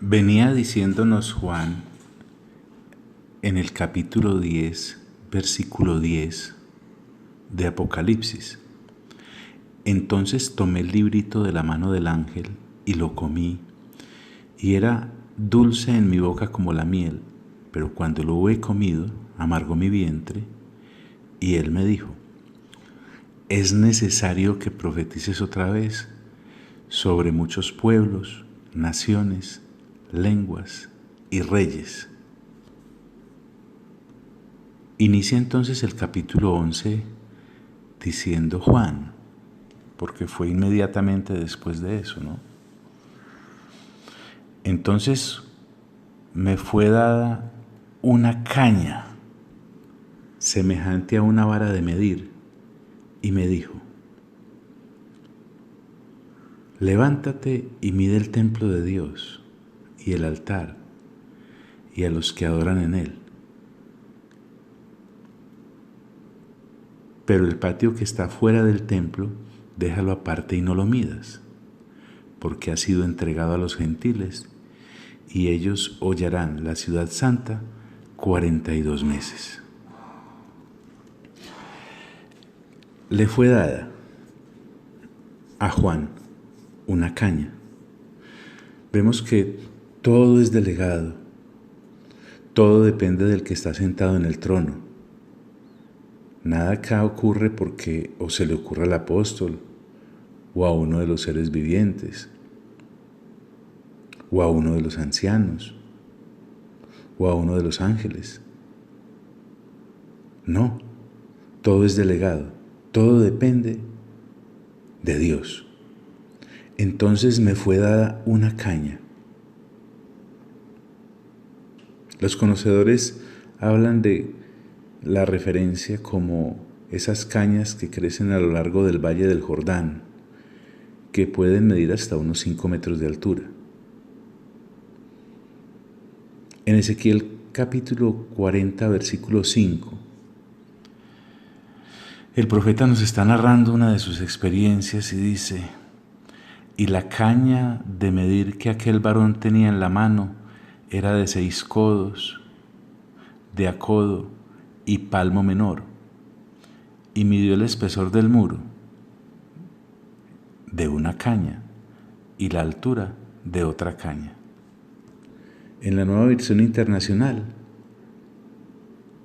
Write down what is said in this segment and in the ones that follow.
Venía diciéndonos Juan en el capítulo 10, versículo 10 de Apocalipsis. Entonces tomé el librito de la mano del ángel y lo comí, y era dulce en mi boca como la miel, pero cuando lo hube comido, amargó mi vientre. Y él me dijo: es necesario que profetices otra vez sobre muchos pueblos, naciones, lenguas y reyes. Inicia entonces el capítulo 11 diciendo Juan, porque fue inmediatamente después de eso, ¿no? Entonces me fue dada una caña semejante a una vara de medir y me dijo: levántate y mide el templo de Dios y el altar y a los que adoran en él. Pero el patio que está fuera del templo, déjalo aparte y no lo midas, porque ha sido entregado a los gentiles, y ellos hollarán la ciudad santa 42 meses. Le fue dada a Juan una caña. Vemos que todo es delegado, todo depende del que está sentado en el trono. Nada acá ocurre porque o se le ocurre al apóstol, o a uno de los seres vivientes, o a uno de los ancianos, o a uno de los ángeles. No, todo es delegado, todo depende de Dios. Entonces me fue dada una caña. Los conocedores hablan de la referencia como esas cañas que crecen a lo largo del valle del Jordán, que pueden medir hasta unos 5 metros de altura. En Ezequiel capítulo 40, versículo 5, el profeta nos está narrando una de sus experiencias y dice: y la caña de medir que aquel varón tenía en la mano era de 6 codos, de a codo y palmo menor, y midió el espesor del muro de una caña y la altura de otra caña. En la Nueva Versión Internacional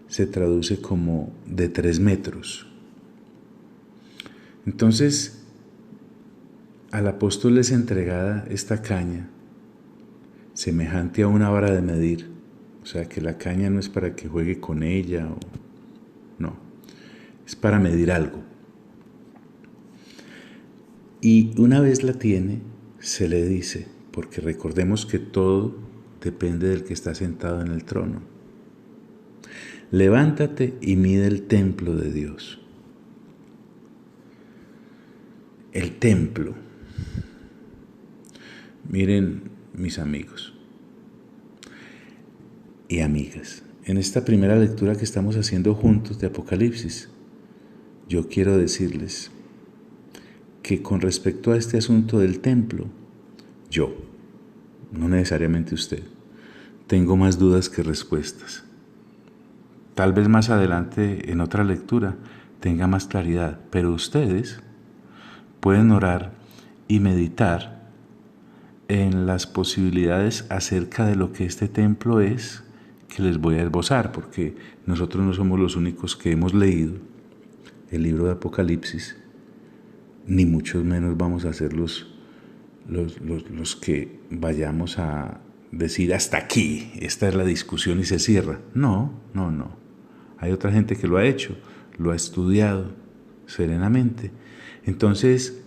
se traduce como de 3 metros. Entonces, al apóstol es entregada esta caña, semejante a una vara de medir. O sea, que la caña no es para que juegue con ella, no, es para medir algo. Y una vez la tiene, se le dice, porque recordemos que todo depende del que está sentado en el trono: levántate y mide el templo de Dios. El templo. Miren, mis amigos y amigas, en esta primera lectura que estamos haciendo juntos de Apocalipsis, yo quiero decirles que con respecto a este asunto del templo, yo, no necesariamente usted, tengo más dudas que respuestas. Tal vez más adelante, en otra lectura, tenga más claridad, pero ustedes pueden orar y meditar en las posibilidades acerca de lo que este templo es, que les voy a esbozar, porque nosotros no somos los únicos que hemos leído el libro de Apocalipsis, ni mucho menos vamos a ser los que vayamos a decir hasta aquí, esta es la discusión y se cierra. No. Hay otra gente que lo ha hecho, lo ha estudiado serenamente. Entonces,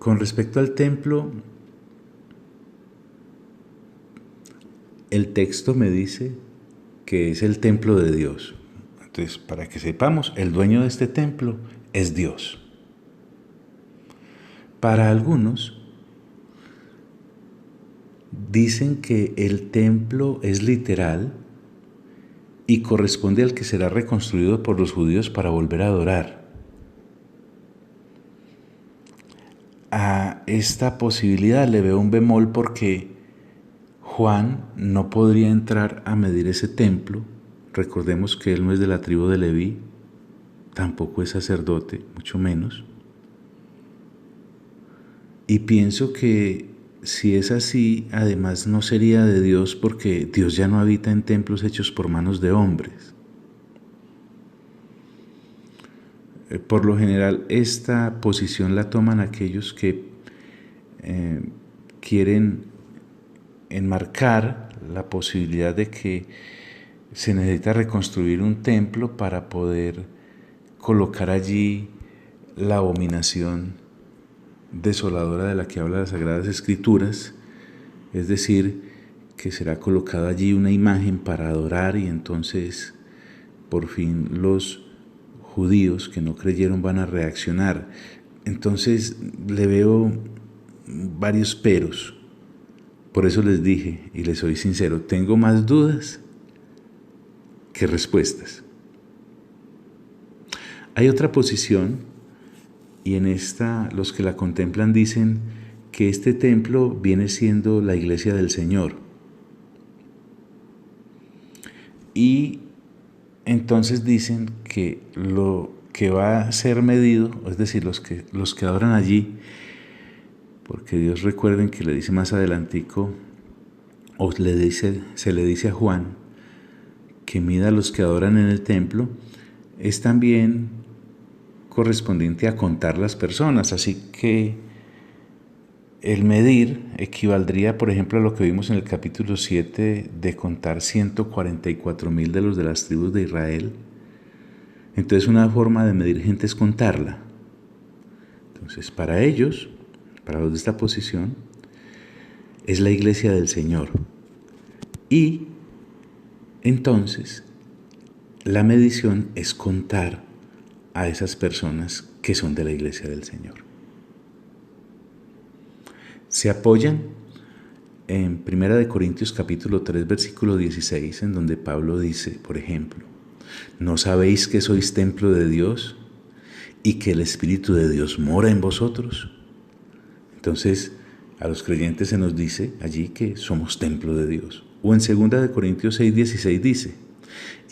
con respecto al templo, el texto me dice que es el templo de Dios. Entonces, para que sepamos, el dueño de este templo es Dios. Para algunos, dicen que el templo es literal y corresponde al que será reconstruido por los judíos para volver a adorar. A esta posibilidad le veo un bemol porque Juan no podría entrar a medir ese templo. Recordemos que él no es de la tribu de Leví, tampoco es sacerdote, mucho menos. Y pienso que si es así, además no sería de Dios, porque Dios ya no habita en templos hechos por manos de hombres. Por lo general, esta posición la toman aquellos que quieren enmarcar la posibilidad de que se necesita reconstruir un templo para poder colocar allí la abominación desoladora de la que habla las Sagradas Escrituras, es decir, que será colocada allí una imagen para adorar y entonces por fin los judíos que no creyeron van a reaccionar. Entonces le veo varios peros. Por eso les dije, y les soy sincero, tengo más dudas que respuestas. Hay otra posición, y en esta los que la contemplan dicen que este templo viene siendo la iglesia del Señor. Y entonces dicen que lo que va a ser medido, es decir, los que adoran allí, porque Dios, recuerden que le dice más adelantico, o se le dice a Juan que mida a los que adoran en el templo, es también correspondiente a contar las personas. Así que el medir equivaldría, por ejemplo, a lo que vimos en el capítulo 7 de contar 144,000 de los de las tribus de Israel. Entonces una forma de medir gente es contarla. Entonces para ellos, para los de esta posición, es la iglesia del Señor. Y entonces la medición es contar a esas personas que son de la iglesia del Señor. Se apoyan en 1 Corintios capítulo 3, versículo 16, en donde Pablo dice, por ejemplo, ¿no sabéis que sois templo de Dios y que el Espíritu de Dios mora en vosotros? Entonces, a los creyentes se nos dice allí que somos templo de Dios. O en 2 Corintios 6, 16 dice,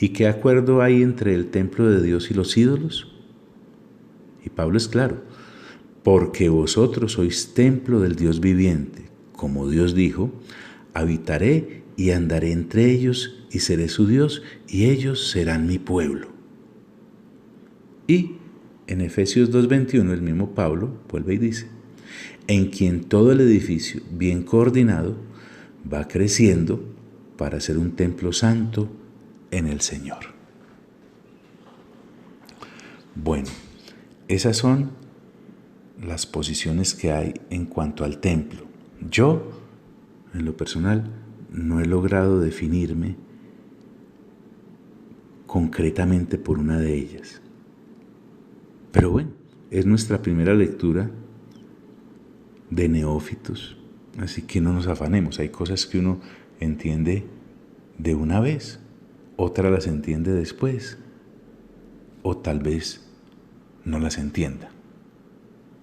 ¿y qué acuerdo hay entre el templo de Dios y los ídolos? Y Pablo es claro, porque vosotros sois templo del Dios viviente. Como Dios dijo, habitaré y andaré entre ellos y seré su Dios y ellos serán mi pueblo. Y en Efesios 2:21 el mismo Pablo vuelve y dice, en quien todo el edificio bien coordinado va creciendo para ser un templo santo en el Señor. Bueno, esas son las posiciones que hay en cuanto al templo. Yo, en lo personal, no he logrado definirme concretamente por una de ellas. Pero bueno, es nuestra primera lectura de neófitos, así que no nos afanemos. Hay cosas que uno entiende de una vez, otras las entiende después, o tal vez no las entienda.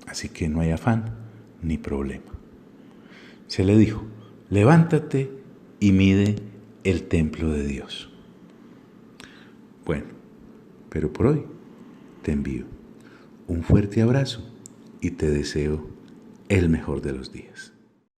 Así que no hay afán ni problema. Se le dijo, levántate y mide el templo de Dios. Bueno, pero por hoy te envío un fuerte abrazo y te deseo el mejor de los días.